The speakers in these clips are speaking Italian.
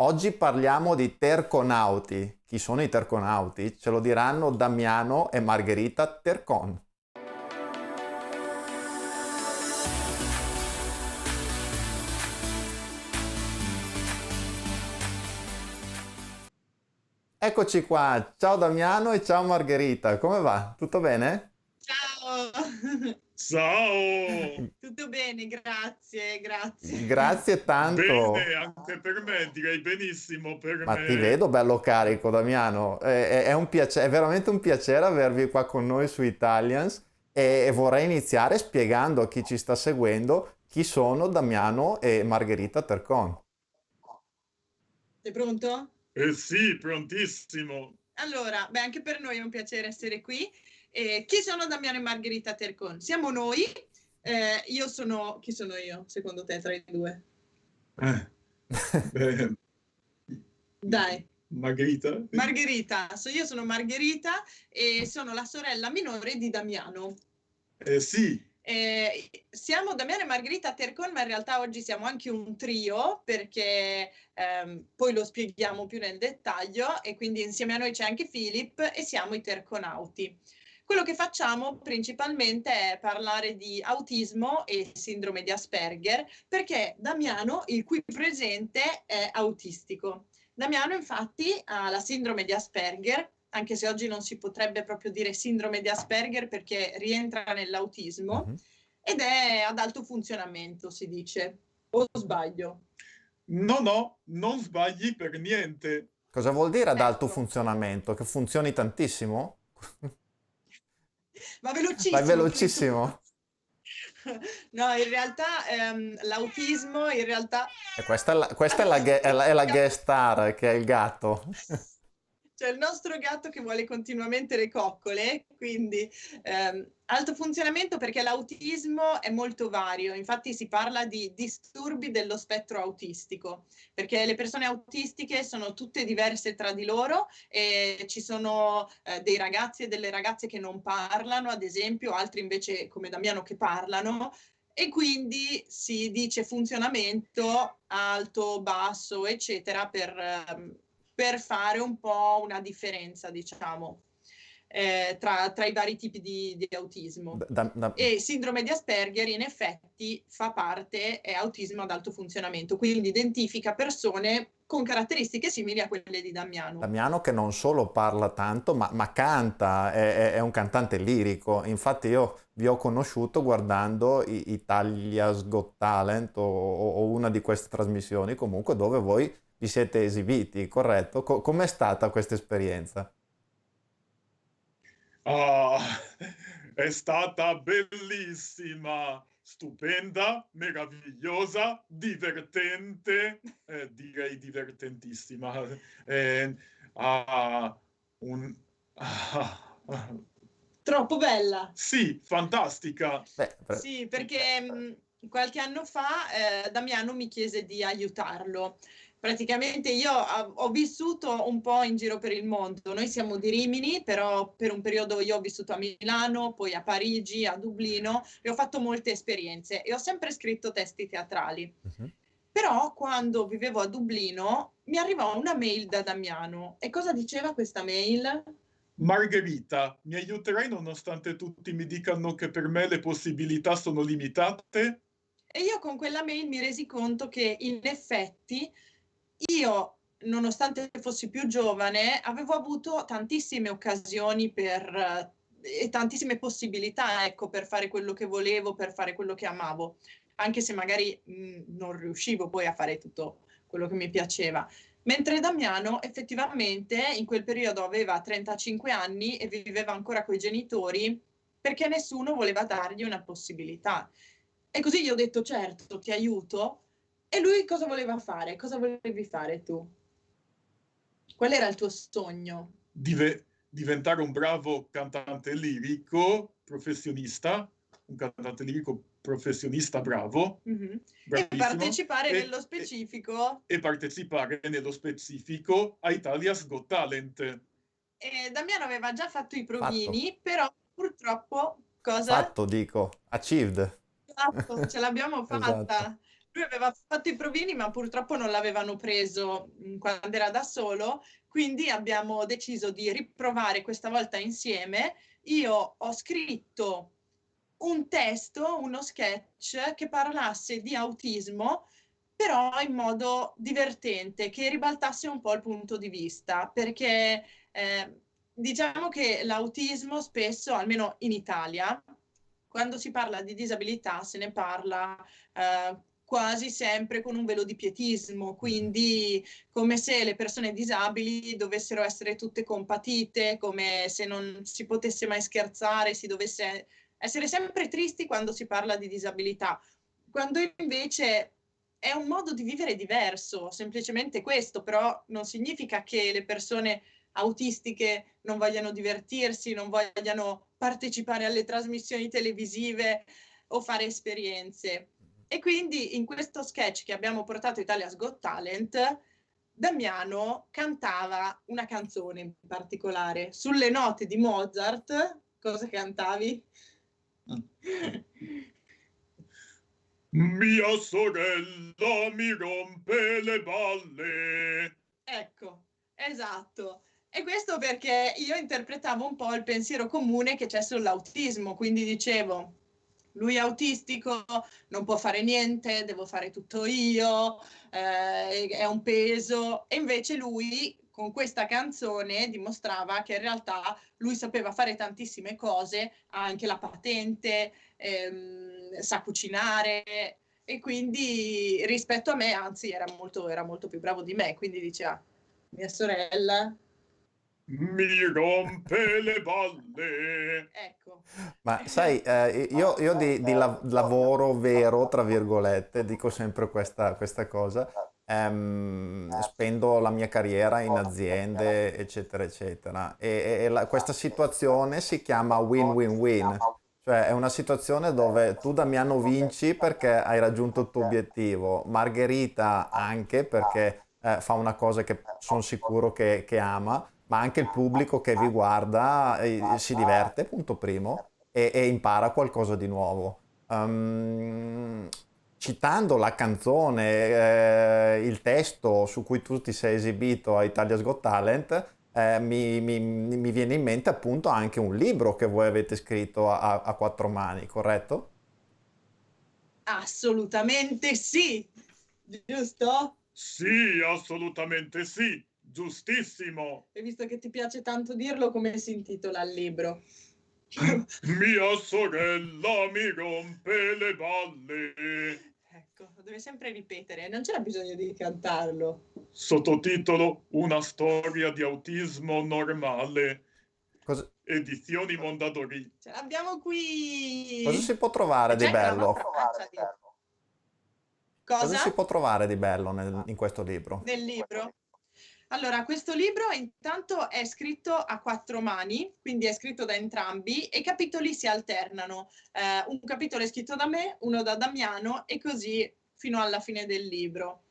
Oggi parliamo di terconauti. Chi sono i terconauti? Ce lo diranno Damiano e Margherita Tercon. Eccoci qua, ciao Damiano e ciao Margherita, come va? Tutto bene? Ciao, Ciao! tutto bene, grazie, grazie. Grazie Bene, tanto, anche per me, direi benissimo per ma ti me. vedo bello carico Damiano, è un è veramente un piacere avervi qua con noi su Italians e vorrei iniziare spiegando a chi ci sta seguendo chi sono Damiano e Margherita Tercon. Sei pronto? Eh sì, prontissimo. Allora, beh, anche per noi è un piacere essere qui. Chi sono Damiano e Margherita Tercon? Siamo noi. Io sono... Chi sono io, secondo te, tra i due? Eh, eh, Dai, Margherita? Margherita. Io sono Margherita e sono la sorella minore di Damiano. Sì, Siamo Damiano e Margherita Tercon, ma in realtà oggi siamo anche un trio perché poi lo spieghiamo più nel dettaglio e quindi insieme a noi c'è anche Philip e siamo i Terconauti. Quello che facciamo principalmente è parlare di autismo e sindrome di Asperger perché Damiano, il cui presente è autistico. Damiano infatti ha la sindrome di Asperger, anche se oggi non si potrebbe proprio dire sindrome di Asperger perché rientra nell'autismo, Mhm. ed è ad alto funzionamento, si dice. O sbaglio? no, no, non sbagli per niente. Cosa vuol dire ad alto Ecco, funzionamento? Che funzioni tantissimo? va Vai velocissimo, più tu. velocissimo? No, in realtà l'autismo, in realtà... E questa è è la guest star che è il gatto. C'è il nostro gatto che vuole continuamente le coccole, quindi alto funzionamento perché l'autismo è molto vario, infatti si parla di disturbi dello spettro autistico, perché le persone autistiche sono tutte diverse tra di loro e ci sono dei ragazzi e delle ragazze che non parlano, ad esempio, altri invece come Damiano che parlano. E quindi si dice funzionamento alto, basso, eccetera, per fare un po' una differenza, diciamo, tra i vari tipi di autismo. Da- da- E sindrome di Asperger in effetti fa parte, è autismo ad alto funzionamento, quindi identifica persone con caratteristiche simili a quelle di Damiano. Damiano che non solo parla tanto, ma canta, è un cantante lirico. Infatti io vi ho conosciuto guardando Italia's Got Talent o una di queste trasmissioni, comunque dove voi vi siete esibiti, corretto? Com'è stata questa esperienza? Ah, è stata bellissima, stupenda, meravigliosa, divertente, direi divertentissima. Eh, ah, un... ah, Troppo bella. sì, fantastica. Beh, Sì, perché qualche anno fa Damiano mi chiese di aiutarlo. Praticamente io ho vissuto un po' in giro per il mondo. Noi siamo di Rimini, però per un periodo io ho vissuto a Milano, poi a Parigi, a Dublino e ho fatto molte esperienze e ho sempre scritto testi teatrali. mhm. Però quando vivevo a Dublino mi arrivò una mail da Damiano. E cosa diceva questa mail? Margherita, mi aiuterai nonostante tutti mi dicano che per me le possibilità sono limitate? E io con quella mail mi resi conto che in effetti io, nonostante fossi più giovane, avevo avuto tantissime occasioni e tantissime possibilità, ecco, per fare quello che volevo, per fare quello che amavo, anche se magari non riuscivo poi a fare tutto quello che mi piaceva. Mentre Damiano effettivamente in quel periodo aveva 35 anni e viveva ancora coi genitori perché nessuno voleva dargli una possibilità. E così gli ho detto, certo, ti aiuto. E lui cosa voleva fare? Cosa volevi fare tu? Qual era il tuo sogno? Diventare un bravo cantante lirico professionista, un cantante lirico professionista bravo, Mhm. E bravissimo, partecipare nello specifico. e partecipare nello specifico a Italia's Got Talent. E Damiano aveva già fatto i Fatto, provini, però purtroppo cosa? fatto dico, achieved. Esatto, ce l'abbiamo Esatto. fatta. lui aveva fatto i provini, ma purtroppo non l'avevano preso quando era da solo, quindi abbiamo deciso di riprovare questa volta insieme. Io ho scritto un testo, uno sketch che parlasse di autismo, però in modo divertente, che ribaltasse un po' il punto di vista, perché diciamo che l'autismo spesso, almeno in Italia, quando si parla di disabilità se ne parla quasi sempre con un velo di pietismo, quindi come se le persone disabili dovessero essere tutte compatite, come se non si potesse mai scherzare, si dovesse essere sempre tristi quando si parla di disabilità, quando invece è un modo di vivere diverso, semplicemente questo, però non significa che le persone autistiche non vogliano divertirsi, non vogliano partecipare alle trasmissioni televisive o fare esperienze. E quindi in questo sketch che abbiamo portato Italia's Got Talent, Damiano cantava una canzone in particolare. Sulle note di Mozart, cosa cantavi? Mia sorella mi rompe le balle. Ecco, esatto. E questo perché io interpretavo un po' il pensiero comune che c'è sull'autismo, quindi dicevo, lui è autistico, non può fare niente, devo fare tutto io, è un peso. E invece lui, con questa canzone, dimostrava che in realtà lui sapeva fare tantissime cose, ha anche la patente, sa cucinare, e quindi rispetto a me, anzi, era molto più bravo di me, quindi diceva, mia sorella, Mi rompe le balle. ecco. Ma sai, io di lavoro vero, tra virgolette, dico sempre questa cosa, spendo la mia carriera in aziende, eccetera, eccetera. Questa situazione si chiama win-win-win, cioè è una situazione dove tu Damiano vinci perché hai raggiunto il tuo obiettivo, Margherita anche perché fa una cosa che sono sicuro che ama, ma anche il pubblico che vi guarda si diverte, punto primo, e impara qualcosa di nuovo. Citando la canzone, il testo su cui tu ti sei esibito a Italia's Got Talent, mi viene in mente appunto anche un libro che voi avete scritto a quattro mani, corretto? Assolutamente sì, giusto? Sì, assolutamente sì. Giustissimo. E visto che ti piace tanto dirlo, come si intitola il libro? Mia sorella mi rompe le balle. Ecco, lo deve sempre ripetere, non c'era bisogno di cantarlo. Sottotitolo Una storia di autismo normale. Cosa, Edizioni Mondadori. Ce l'abbiamo cosa qui! si può trovare È di già in una bello? vostra faccia di... Cosa si Cosa? può trovare di bello in questo libro? Del libro? Allora, questo libro intanto è scritto a quattro mani, quindi è scritto da entrambi e i capitoli si alternano. Un capitolo è scritto da me, uno da Damiano e così fino alla fine del libro.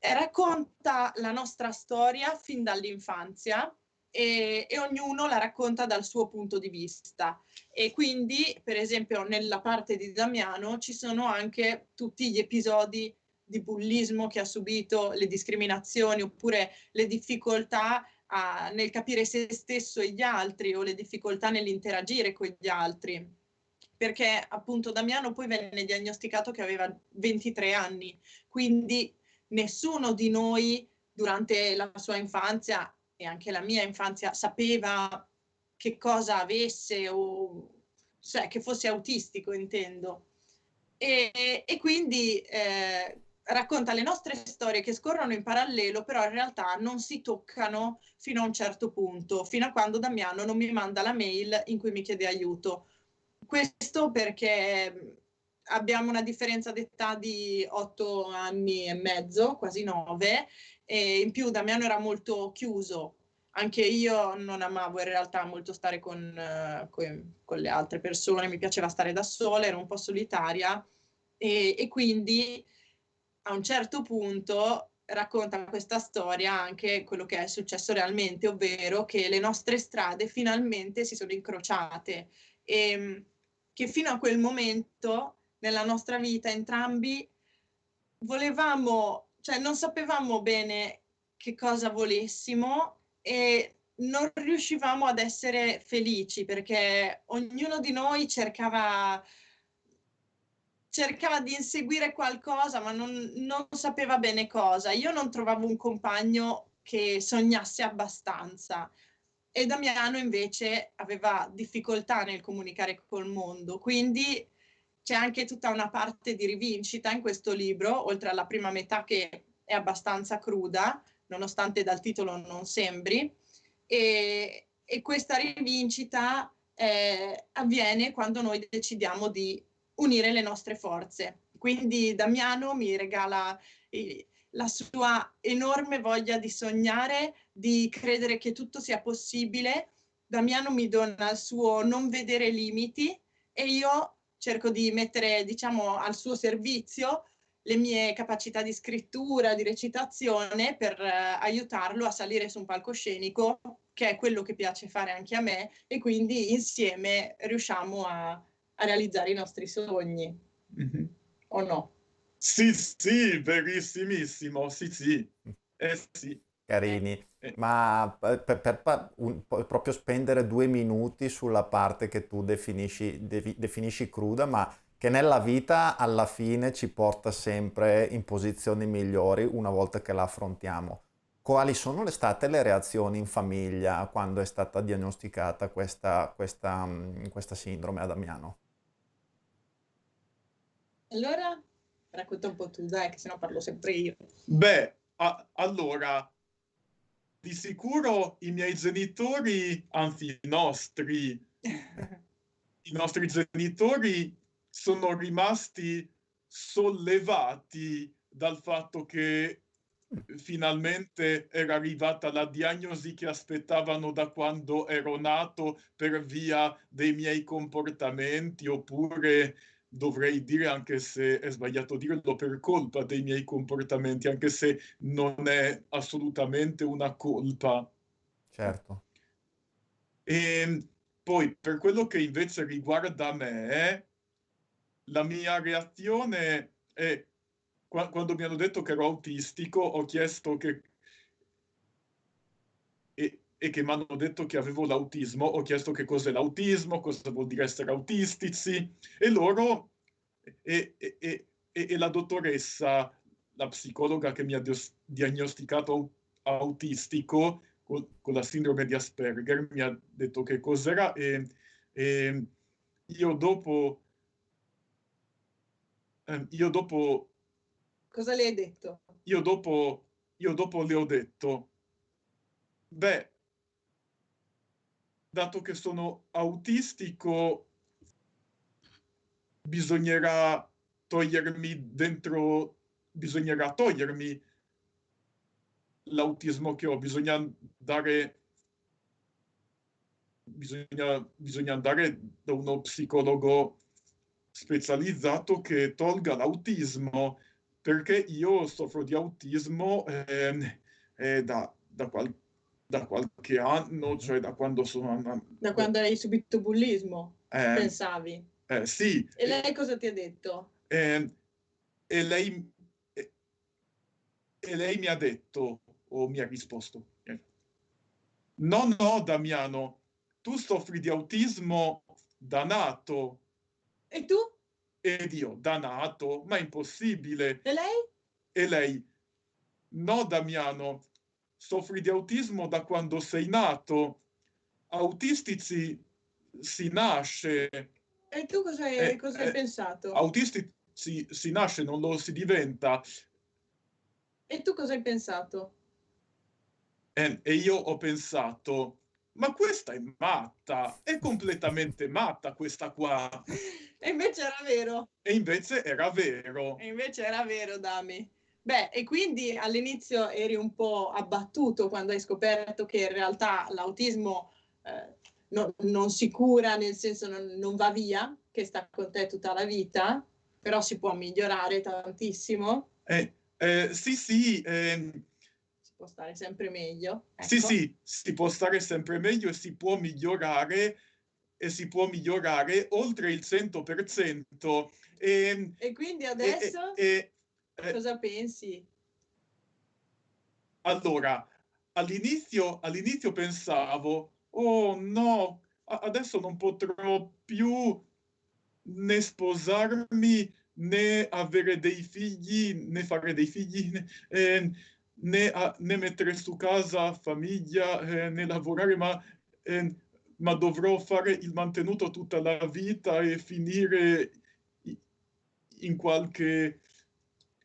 Racconta la nostra storia fin dall'infanzia e ognuno la racconta dal suo punto di vista. E quindi, per esempio, nella parte di Damiano ci sono anche tutti gli episodi di bullismo che ha subito, le discriminazioni oppure le difficoltà nel capire se stesso e gli altri o le difficoltà nell'interagire con gli altri. Perché appunto Damiano poi venne diagnosticato che aveva 23 anni, quindi nessuno di noi durante la sua infanzia e anche la mia infanzia sapeva che cosa avesse o cioè, che fosse autistico, intendo. E quindi racconta le nostre storie che scorrono in parallelo, però in realtà non si toccano fino a un certo punto, fino a quando Damiano non mi manda la mail in cui mi chiede aiuto. Questo perché abbiamo una differenza d'età di 8 anni e mezzo, quasi 9, e in più Damiano era molto chiuso. Anche io non amavo in realtà molto stare con le altre persone, mi piaceva stare da sola, ero un po' solitaria e quindi a un certo punto racconta questa storia anche quello che è successo realmente, ovvero che le nostre strade finalmente si sono incrociate e che fino a quel momento nella nostra vita entrambi cioè non sapevamo bene che cosa volessimo e non riuscivamo ad essere felici perché ognuno di noi cercava di inseguire qualcosa, ma non sapeva bene cosa. Io non trovavo un compagno che sognasse abbastanza e Damiano invece aveva difficoltà nel comunicare col mondo, quindi c'è anche tutta una parte di rivincita in questo libro, oltre alla prima metà che è abbastanza cruda, nonostante dal titolo non sembri, e questa rivincita avviene quando noi decidiamo di unire le nostre forze. Quindi Damiano mi regala la sua enorme voglia di sognare, di credere che tutto sia possibile. Damiano mi dona il suo non vedere limiti e io cerco di mettere, diciamo, al suo servizio le mie capacità di scrittura, di recitazione per aiutarlo a salire su un palcoscenico, che è quello che piace fare anche a me, e quindi insieme riusciamo a realizzare i nostri sogni. Mm-hmm. O no? Sì, sì, verissimissimo, sì, sì. Sì. Carini. Ma proprio spendere 2 minuti sulla parte che tu definisci cruda, ma che nella vita alla fine ci porta sempre in posizioni migliori una volta che la affrontiamo. Quali sono state le reazioni in famiglia quando è stata diagnosticata questa sindrome a Damiano? Allora, racconta un po' tu, dai, che sennò parlo sempre io. Beh, allora, di sicuro i miei genitori, anzi i nostri genitori sono rimasti sollevati dal fatto che finalmente era arrivata la diagnosi che aspettavano da quando ero nato per via dei miei comportamenti, oppure dovrei dire, anche se è sbagliato dirlo, per colpa dei miei comportamenti, anche se non è assolutamente una colpa. Certo. E poi, per quello che invece riguarda me, la mia reazione è, quando mi hanno detto che ero autistico, ho chiesto e che mi hanno detto che avevo l'autismo, ho chiesto che cos'è l'autismo, cosa vuol dire essere autistici, e loro, e la dottoressa, la psicologa che mi ha diagnosticato autistico con la sindrome di Asperger, mi ha detto che cos'era e io dopo, io dopo, Cosa le hai detto? io dopo, io dopo le ho detto, beh, dato che sono autistico, bisognerà bisognerà togliermi l'autismo che ho, bisogna andare da uno psicologo specializzato che tolga l'autismo, perché io soffro di autismo da qualche anno, cioè da quando sono... Da quando hai subito bullismo, Eh, pensavi? sì, E lei cosa ti ha detto? e, e lei, e lei mi ha detto, o mi ha risposto, no, no, Damiano, tu soffri di autismo da nato. E tu? Ed io, da nato, ma è impossibile. E lei? E lei, no, Damiano, soffri di autismo da quando sei nato. Autistici si nasce. E tu cosa hai pensato? Autistici si nasce, non lo si diventa. E tu cosa hai pensato? E io ho pensato, ma questa è matta, è completamente matta questa qua. E invece era vero. E invece era vero. E invece era vero, Dami. Beh, e quindi all'inizio eri un po' abbattuto quando hai scoperto che in realtà l'autismo non si cura, nel senso non va via, che sta con te tutta la vita, però si può migliorare tantissimo. Sì, sì, Si può stare sempre meglio. sì, Ecco. sì, si può stare sempre meglio e si può migliorare oltre il 100%. E quindi E, adesso? Cosa pensi? Allora, all'inizio pensavo, oh no, adesso non potrò più né sposarmi, né avere dei figli, né fare dei figli, né mettere su casa, famiglia, né lavorare, ma dovrò fare il mantenuto tutta la vita e finire in qualche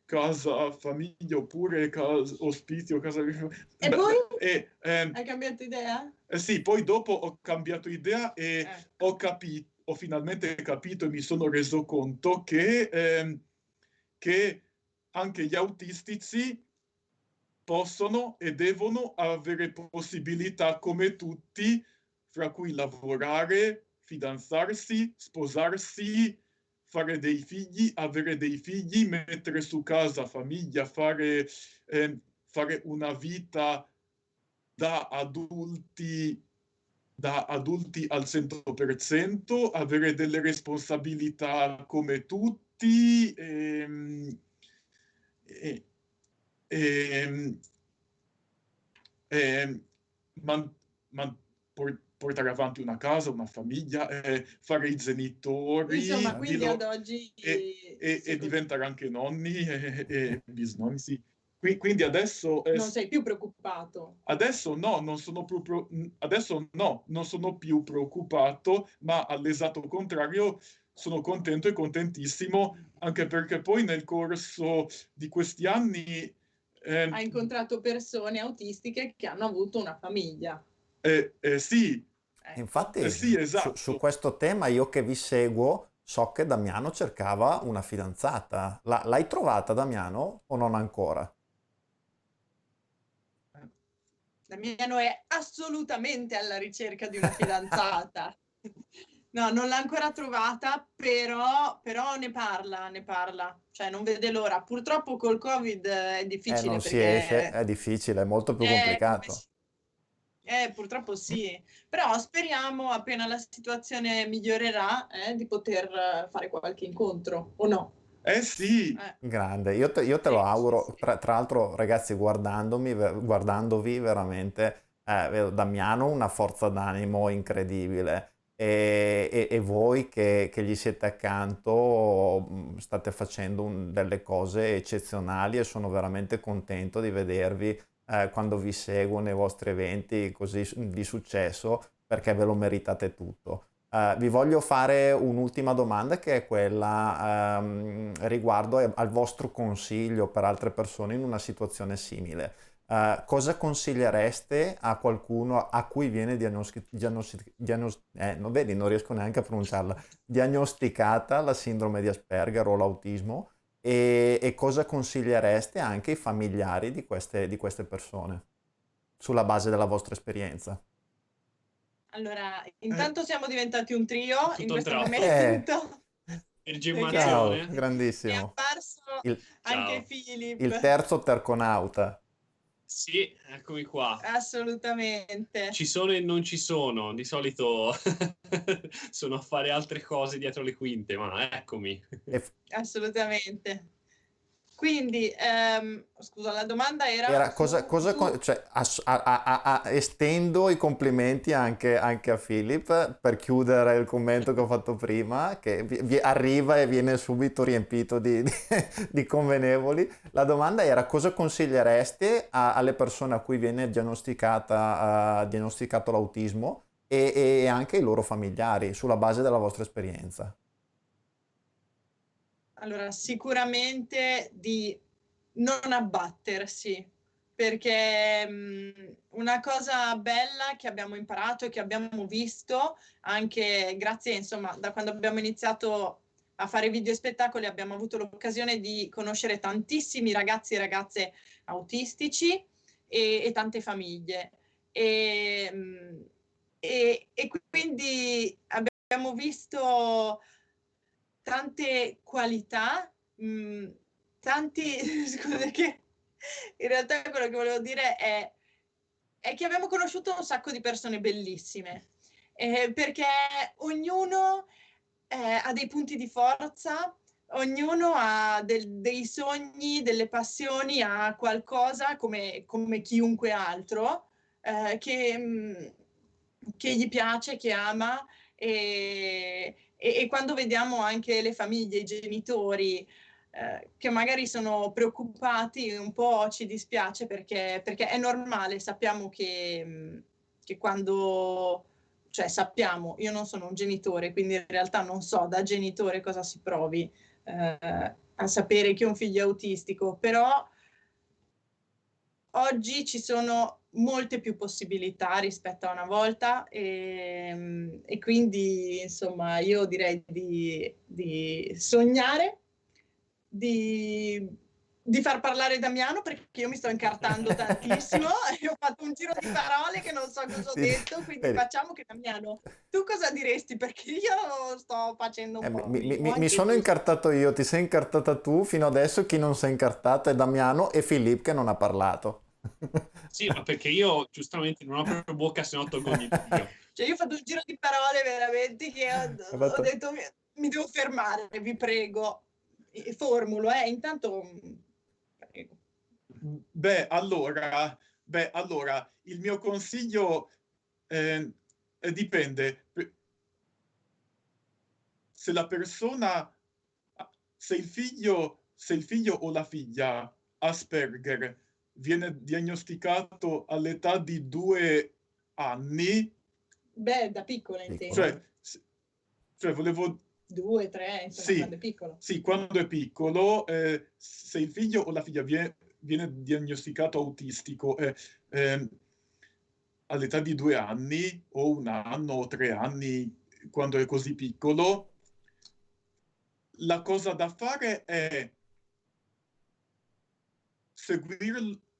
casa famiglia oppure ospizio, casa... E poi hai cambiato idea? Sì, poi dopo ho cambiato idea e Ecco. ho finalmente capito e mi sono reso conto che anche gli autistici possono e devono avere possibilità come tutti, fra cui lavorare, fidanzarsi, sposarsi, fare dei figli, avere dei figli, mettere su casa, famiglia, fare una vita da adulti al 100%, avere delle responsabilità come tutti, e, ehm, man- man- portare avanti una casa, una famiglia, fare i Insomma, genitori, quindi ad oggi e diventare anche nonni e bisnonni, sì. Quindi adesso non sei più preoccupato. Adesso no, adesso no, non sono più preoccupato, ma all'esatto contrario sono contento e contentissimo, anche perché poi nel corso di questi anni, Hai incontrato persone autistiche che hanno avuto una famiglia. sì, Ecco. Infatti, sì, su esatto. questo tema io che vi seguo so che Damiano cercava una fidanzata. L'hai trovata, Damiano, o non ancora? Damiano è assolutamente alla ricerca di una fidanzata. No, non l'ha ancora trovata, però ne parla, cioè non vede l'ora. Purtroppo col Covid è difficile Non si esce, perché è difficile, è molto più come complicato. purtroppo sì, però speriamo appena la situazione migliorerà di poter fare qualche incontro, o no? Eh sì, Grande, io te lo Sì, auguro. sì. Tra l'altro, ragazzi, guardandovi veramente, vedo Damiano una forza d'animo incredibile e voi che gli siete accanto state facendo delle cose eccezionali e sono veramente contento di vedervi quando vi seguo nei vostri eventi così di successo perché ve lo meritate tutto. Vi voglio fare un'ultima domanda che è quella riguardo al vostro consiglio per altre persone in una situazione simile. Cosa consigliereste a qualcuno a cui viene non vedi, non riesco neanche a pronunciarla, diagnosticata la sindrome di Asperger o l'autismo e cosa consigliereste anche ai familiari di queste persone sulla base della vostra esperienza? Allora, eh, intanto siamo diventati un trio in Tutto un questo tratto. momento, perché Ciao, Gemmazione. è grandissimo. apparso Il, anche Ciao. il Philip, terzo terconauta. Sì, eccomi qua. assolutamente, Ci sono e non ci sono. Di solito sono a fare altre cose dietro le quinte, ma eccomi. E f- assolutamente. Quindi, scusa, la domanda era Era su... cioè, estendo i complimenti anche a Philip per chiudere il commento che ho fatto prima, che arriva e viene subito riempito di convenevoli. La domanda era cosa consigliereste alle persone a cui viene diagnosticato l'autismo e anche ai loro familiari sulla base della vostra esperienza? Allora, sicuramente di non abbattersi, perché una cosa bella che abbiamo imparato e che abbiamo visto anche grazie, insomma, da quando abbiamo iniziato a fare video e spettacoli abbiamo avuto l'occasione di conoscere tantissimi ragazzi e ragazze autistici e tante famiglie. E, e quindi abbiamo visto tante qualità, tanti, scusa che in realtà quello che volevo dire è che abbiamo conosciuto un sacco di persone bellissime, perché ognuno ha dei punti di forza, ognuno ha dei sogni, delle passioni, ha qualcosa come chiunque altro che gli piace, che ama e quando vediamo anche le famiglie, i genitori che magari sono preoccupati, un po' ci dispiace perché è normale, sappiamo che quando, cioè sappiamo, io non sono un genitore, quindi in realtà non so da genitore cosa si provi a sapere che un figlio è autistico, però oggi ci sono molte più possibilità rispetto a una volta e quindi insomma io direi di sognare, di far parlare Damiano perché io mi sto incartando tantissimo e ho fatto un giro di parole che non so cosa ho detto, quindi facciamo che Damiano, tu cosa diresti? Perché io sto facendo un po'. Mi sono incartato io, ti sei incartata tu, fino adesso chi non si è incartato è Damiano e Filippo che non ha parlato. Sì, ma perché io giustamente non ho proprio bocca se no tolgo ogni dubbio. Cioè io ho fatto un giro di parole veramente che ho detto mi devo fermare, vi prego. Formulo, intanto prego. Beh, allora, il mio consiglio dipende. Se la persona, se il figlio o la figlia Asperger viene diagnosticato all'età di 2 anni, beh, da piccola intendo. Cioè volevo 2, 3, insomma, sì, quando è piccolo. Sì, quando è piccolo, se il figlio o la figlia viene diagnosticato autistico all'età di 2 anni o 1 anno o 3 anni, quando è così piccolo, la cosa da fare è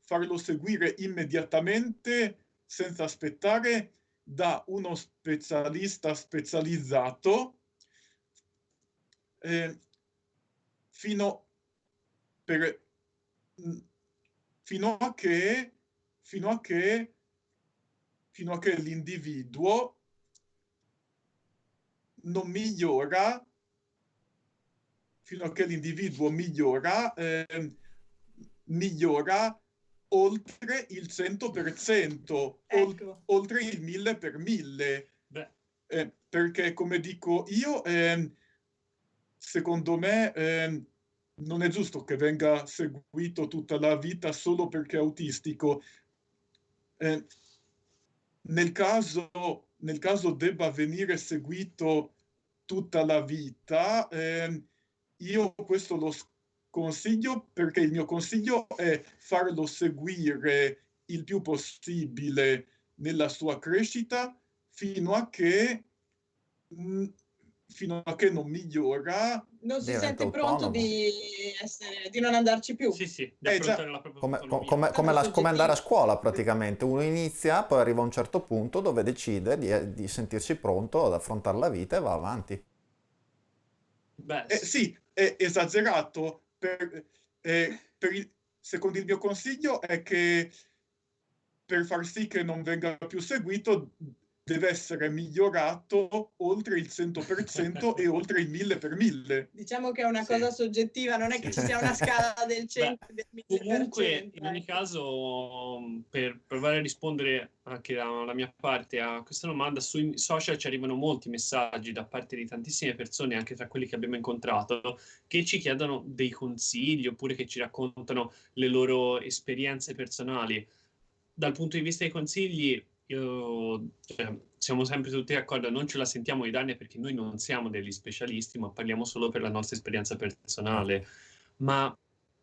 farlo seguire immediatamente senza aspettare da uno specialista specializzato fino a che l'individuo non migliora, fino a che l'individuo migliora oltre il 100%, Ecco. oltre il 1000 per 1000. Perché, come dico io, secondo me non è giusto che venga seguito tutta la vita solo perché è autistico. Nel caso debba venire seguito tutta la vita, io questo lo consiglio perché il mio consiglio è farlo seguire il più possibile nella sua crescita fino a che non migliora. Non si Diventa sente pronto autonomo. di non andarci più. Sì, di affrontare la propria autonomia. Come andare a scuola praticamente. Uno inizia, poi arriva a un certo punto dove decide di sentirsi pronto ad affrontare la vita e va avanti. Sì, è esagerato. Secondo il mio consiglio è che per far sì che non venga più seguito deve essere migliorato oltre il 100% e oltre il 1000 per 1000. Diciamo che è una cosa soggettiva, non è che ci sia una scala del 100 del 1000%. Comunque, in ogni caso, per provare a rispondere anche dalla mia parte a questa domanda, sui social ci arrivano molti messaggi da parte di tantissime persone, anche tra quelli che abbiamo incontrato, che ci chiedono dei consigli oppure che ci raccontano le loro esperienze personali. Dal punto di vista dei consigli, siamo sempre tutti d'accordo, non ce la sentiamo di darne perché noi non siamo degli specialisti, ma parliamo solo per la nostra esperienza personale. Ma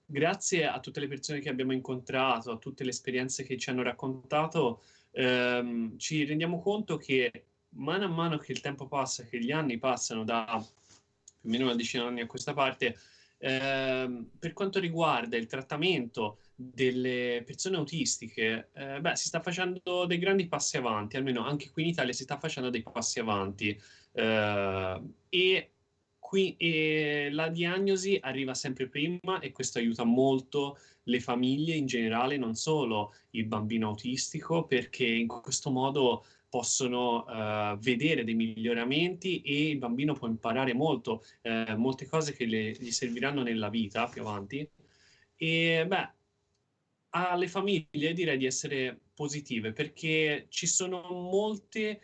grazie a tutte le persone che abbiamo incontrato, a tutte le esperienze che ci hanno raccontato, ci rendiamo conto che mano a mano che il tempo passa, che gli anni passano da più o meno una decina di anni a questa parte, per quanto riguarda il trattamento delle persone autistiche, si sta facendo dei grandi passi avanti, almeno anche qui in Italia si sta facendo dei passi avanti e la diagnosi arriva sempre prima e questo aiuta molto le famiglie in generale, non solo il bambino autistico, perché in questo modo possono vedere dei miglioramenti e il bambino può imparare molte cose che gli serviranno nella vita più avanti. E beh, alle famiglie direi di essere positive perché ci sono molte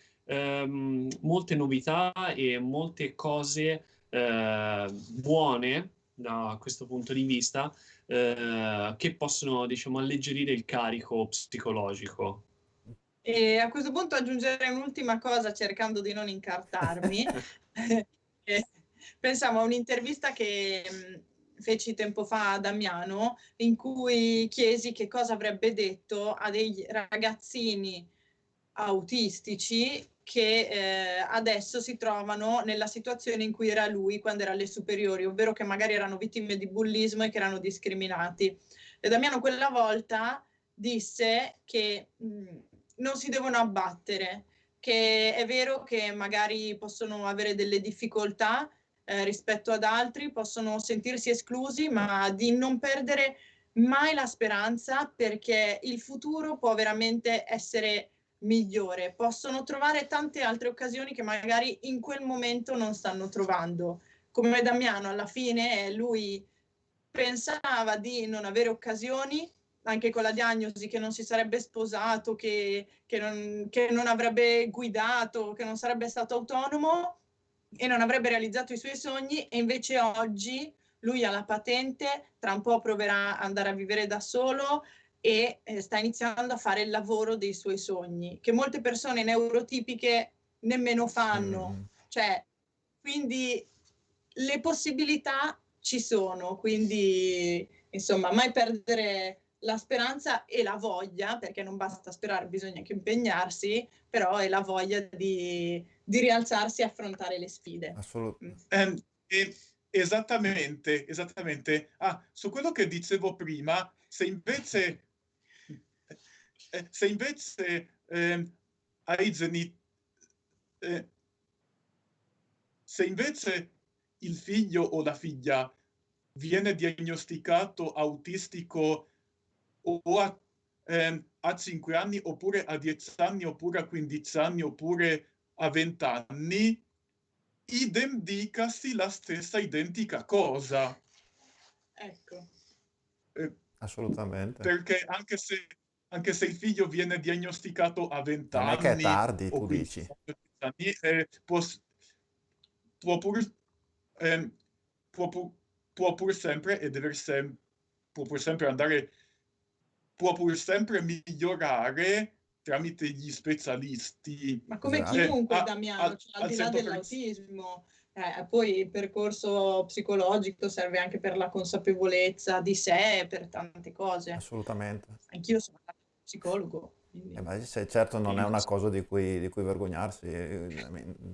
novità e molte cose buone da questo punto di vista che possono, diciamo, alleggerire il carico psicologico. E a questo punto aggiungerei un'ultima cosa cercando di non incartarmi. Pensavo a un'intervista che feci tempo fa a Damiano, in cui chiesi che cosa avrebbe detto a dei ragazzini autistici che adesso si trovano nella situazione in cui era lui quando era alle superiori, ovvero che magari erano vittime di bullismo e che erano discriminati. E Damiano quella volta disse che non si devono abbattere, che è vero che magari possono avere delle difficoltà rispetto ad altri, possono sentirsi esclusi, ma di non perdere mai la speranza perché il futuro può veramente essere migliore. Possono trovare tante altre occasioni che magari in quel momento non stanno trovando. Come Damiano, alla fine lui pensava di non avere occasioni, anche con la diagnosi che non si sarebbe sposato, che non avrebbe guidato, che non sarebbe stato autonomo e non avrebbe realizzato i suoi sogni, e invece oggi lui ha la patente, tra un po' proverà ad andare a vivere da solo e sta iniziando a fare il lavoro dei suoi sogni, che molte persone neurotipiche nemmeno fanno. Cioè, quindi le possibilità ci sono, quindi insomma mai perdere la speranza e la voglia, perché non basta sperare, bisogna anche impegnarsi, però è la voglia di rialzarsi e affrontare le sfide. Assolutamente. Esattamente. Su quello che dicevo prima, se invece hai se invece il figlio o la figlia viene diagnosticato autistico o a 5 anni, oppure a 10 anni, oppure a 15 anni, oppure a 20 anni, idem dicasi la stessa identica cosa. Ecco. Assolutamente. Perché anche se il figlio viene diagnosticato a 20 Non è che è anni tardi, o tu 15 dici. anni, può pur sempre e può pur sempre andare, può pur sempre migliorare tramite gli specialisti. Ma come Esatto. chiunque, Damiano, cioè, al al di là 100%. dell'autismo, poi il percorso psicologico serve anche per la consapevolezza di sé, per tante cose. Assolutamente. Anch'io sono andata da psicologo. Quindi... certo non è una cosa di cui vergognarsi,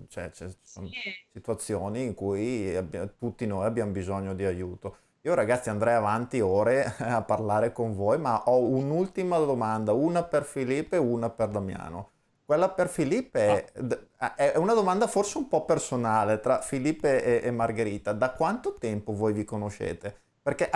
cioè, sono Sì. situazioni in cui tutti noi abbiamo bisogno di aiuto. Io ragazzi andrei avanti ore a parlare con voi, ma ho un'ultima domanda, una per Filippo e una per Damiano. Quella per Filippo è una domanda forse un po' personale tra Filippo e Margherita. Da quanto tempo voi vi conoscete? Perché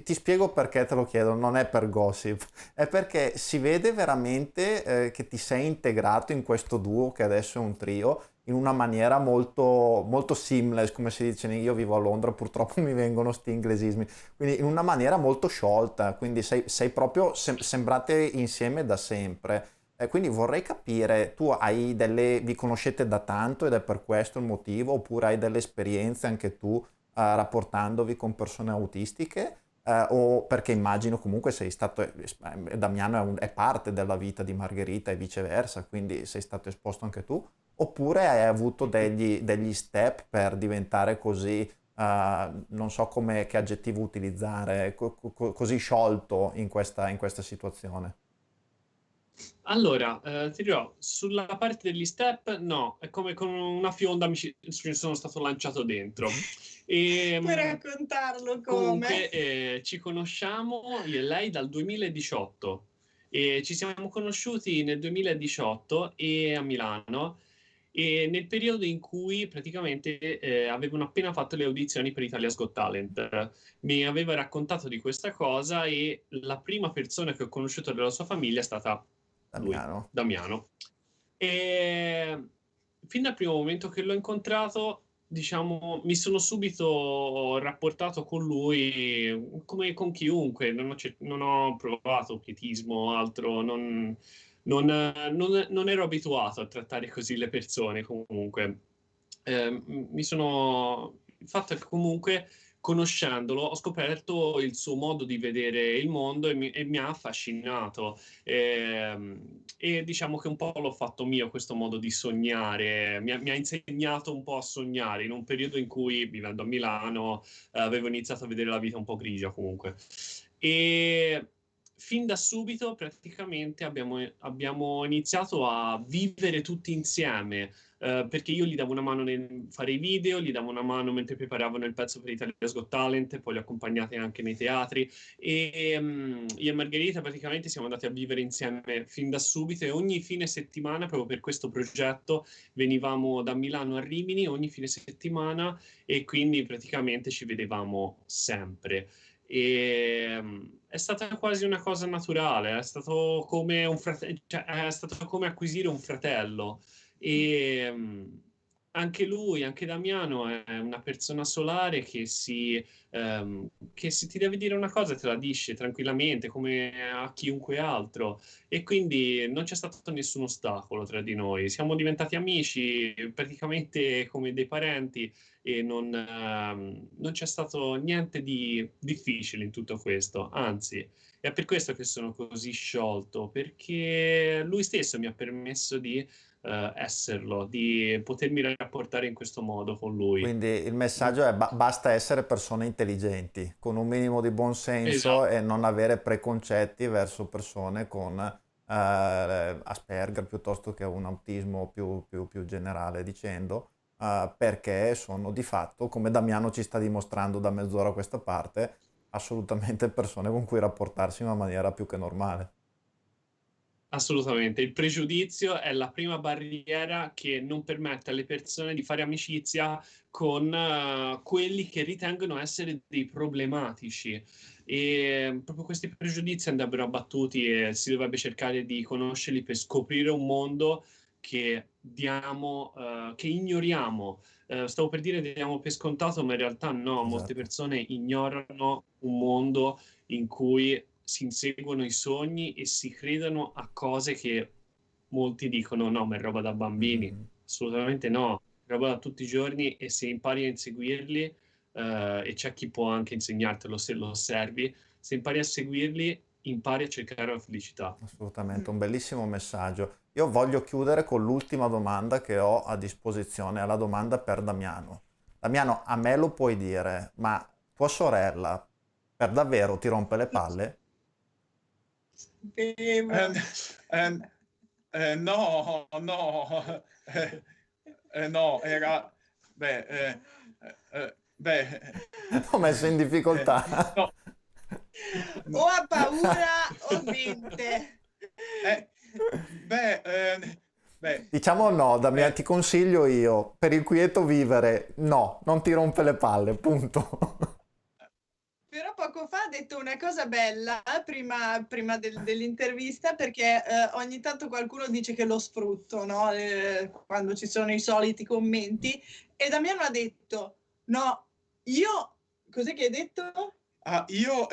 ti spiego perché te lo chiedo, non è per gossip, è perché si vede veramente che ti sei integrato in questo duo che adesso è un trio in una maniera molto, molto seamless, come si dice. Io vivo a Londra, purtroppo mi vengono sti inglesismi, quindi in una maniera molto sciolta, quindi sei proprio, sembrate insieme da sempre. Quindi vorrei capire, vi conoscete da tanto ed è per questo il motivo, oppure hai delle esperienze anche tu rapportandovi con persone autistiche, o perché immagino comunque sei stato, Damiano è parte della vita di Margherita e viceversa, quindi sei stato esposto anche tu, oppure hai avuto degli step per diventare così, non so che aggettivo utilizzare, così sciolto in questa situazione? Allora, ti dirò, sulla parte degli step, no, è come con una fionda ci sono stato lanciato dentro. Puoi raccontarlo come? Comunque, ci conosciamo io e lei dal 2018 e ci siamo conosciuti nel 2018 e a Milano, e nel periodo in cui praticamente avevano appena fatto le audizioni per Italia's Got Talent. Mi aveva raccontato di questa cosa e la prima persona che ho conosciuto della sua famiglia è stata lui, Damiano. Damiano. E fin dal primo momento che l'ho incontrato, diciamo, mi sono subito rapportato con lui come con chiunque, non ho provato pietismo o altro, non ero abituato a trattare così le persone comunque. Il fatto è che comunque conoscendolo ho scoperto il suo modo di vedere il mondo e mi ha affascinato. E diciamo che un po' l'ho fatto mio questo modo di sognare, mi ha insegnato un po' a sognare in un periodo in cui, vivendo a Milano, avevo iniziato a vedere la vita un po' grigia comunque. E fin da subito praticamente abbiamo iniziato a vivere tutti insieme. Perché io gli davo una mano nel fare i video, gli davo una mano mentre preparavano il pezzo per Italia's Got Talent, poi li ho accompagnati anche nei teatri e io e Margherita praticamente siamo andati a vivere insieme fin da subito e ogni fine settimana, proprio per questo progetto, venivamo da Milano a Rimini ogni fine settimana e quindi praticamente ci vedevamo sempre. E è stata quasi una cosa naturale, è stato come un cioè, è stato come acquisire un fratello. E anche lui, anche Damiano, è una persona solare che se ti deve dire una cosa te la dice tranquillamente, come a chiunque altro. E quindi non c'è stato nessun ostacolo tra di noi. Siamo diventati amici, praticamente come dei parenti, e non c'è stato niente di difficile in tutto questo. Anzi, è per questo che sono così sciolto, perché lui stesso mi ha permesso di esserlo, di potermi rapportare in questo modo con lui. Quindi il messaggio è basta essere persone intelligenti, con un minimo di buon senso Esatto, e non avere preconcetti verso persone con Asperger piuttosto che un autismo più generale, dicendo, perché sono di fatto, come Damiano ci sta dimostrando da mezz'ora a questa parte, assolutamente persone con cui rapportarsi in una maniera più che normale. assolutamente. Il pregiudizio è la prima barriera che non permette alle persone di fare amicizia con quelli che ritengono essere dei problematici. E proprio questi pregiudizi andrebbero abbattuti e si dovrebbe cercare di conoscerli per scoprire un mondo che ignoriamo. Stavo per dire diamo per scontato, ma in realtà no, molte Esatto. persone ignorano un mondo in cui si inseguono i sogni e si credono a cose che molti dicono no, ma è roba da bambini. Mhm. Assolutamente no, è roba da tutti i giorni e se impari a inseguirli, e c'è chi può anche insegnartelo se lo osservi, se impari a seguirli, impari a cercare la felicità. Assolutamente, un bellissimo messaggio. Io voglio chiudere con l'ultima domanda che ho a disposizione, è la domanda per Damiano. Damiano, a me lo puoi dire, ma tua sorella per davvero ti rompe le palle? Sapevo. No, no, no, era, beh, beh, L'ho messo in difficoltà. no, O ha paura o mente. eh, beh, beh, Diciamo no, Damiano, beh, ti consiglio io, per il quieto vivere, no, non ti rompe le palle, punto. Però poco fa ha detto una cosa bella prima dell'intervista perché ogni tanto qualcuno dice che lo sfrutto, no? Quando ci sono i soliti commenti e Damiano ha detto no, io... Cos'è che hai detto? io,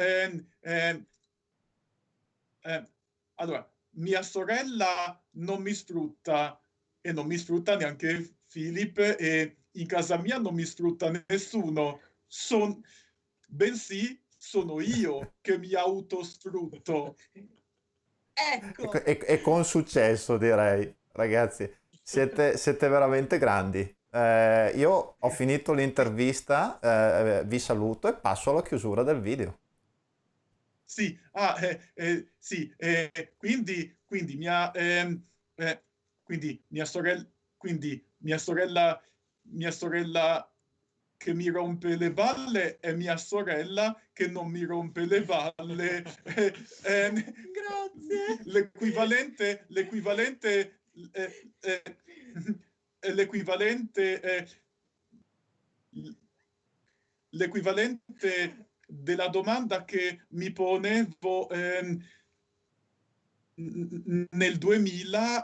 allora, mia sorella non mi sfrutta e non mi sfrutta neanche Philip e in casa mia non mi sfrutta nessuno, bensì sono io che mi autosfrutto. Ecco, E con successo direi, ragazzi, siete veramente grandi. Io ho finito l'intervista, vi saluto e passo alla chiusura del video. Sì, sì, quindi eh, mia sorella che mi rompe le balle e mia sorella che non mi rompe le balle. grazie. Eh, eh, l'equivalente, l'equivalente della domanda che mi ponevo nel 2000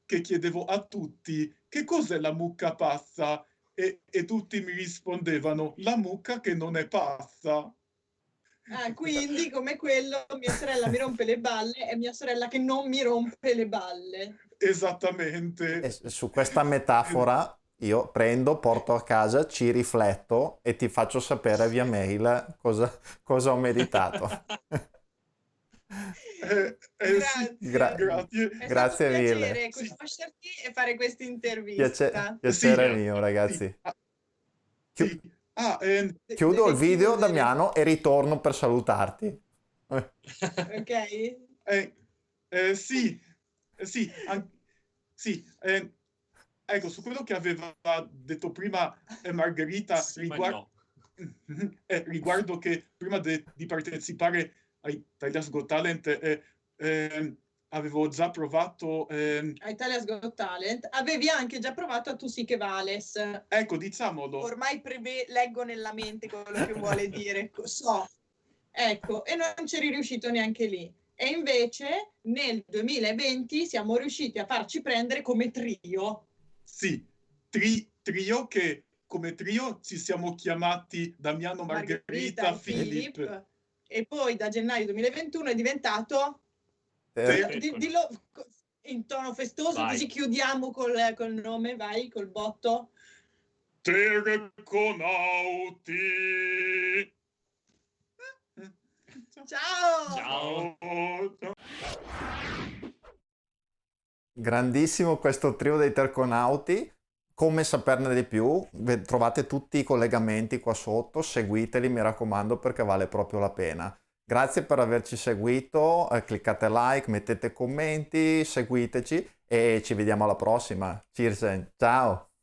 che chiedevo a tutti che cos'è la mucca pazza e tutti mi rispondevano la mucca che non è pazza. Quindi come quello, mia sorella mi rompe le balle e mia sorella che non mi rompe le balle. Esattamente. E su questa metafora io prendo, porto a casa, ci rifletto e ti faccio sapere via mail cosa ho meditato. Sì, grazie. È Grazie stato un mille. piacere conoscerti e fare questa Piacere Sì, mio, ragazzi. sì. Chiudo il video, chiudere. Damiano, e ritorno per salutarti. Ok? Sì, sì, ecco, su quello che aveva detto prima Margherita Sì, ma no. riguardo che prima di partecipare a Italia's Got Talent avevo già provato, A Italia's Got Talent. Avevi anche già provato a Tu sì che vales. ecco, diciamolo. Ormai leggo nella mente quello che vuole dire, so. Ecco, e non c'eri riuscito neanche lì. E invece nel 2020 siamo riusciti a farci prendere come trio. Sì, trio che come trio ci siamo chiamati Damiano, Margherita, e Philip. E poi da gennaio 2021 è diventato... Dillo in tono festoso, Vai. così chiudiamo col nome, vai, col botto. Terconauti. Ciao! Ciao. Grandissimo questo trio dei Terconauti. Come saperne di più? Trovate tutti i collegamenti qua sotto, seguiteli, mi raccomando, perché vale proprio la pena. Grazie per averci seguito, cliccate like, mettete commenti, seguiteci e ci vediamo alla prossima. Cheers, ciao!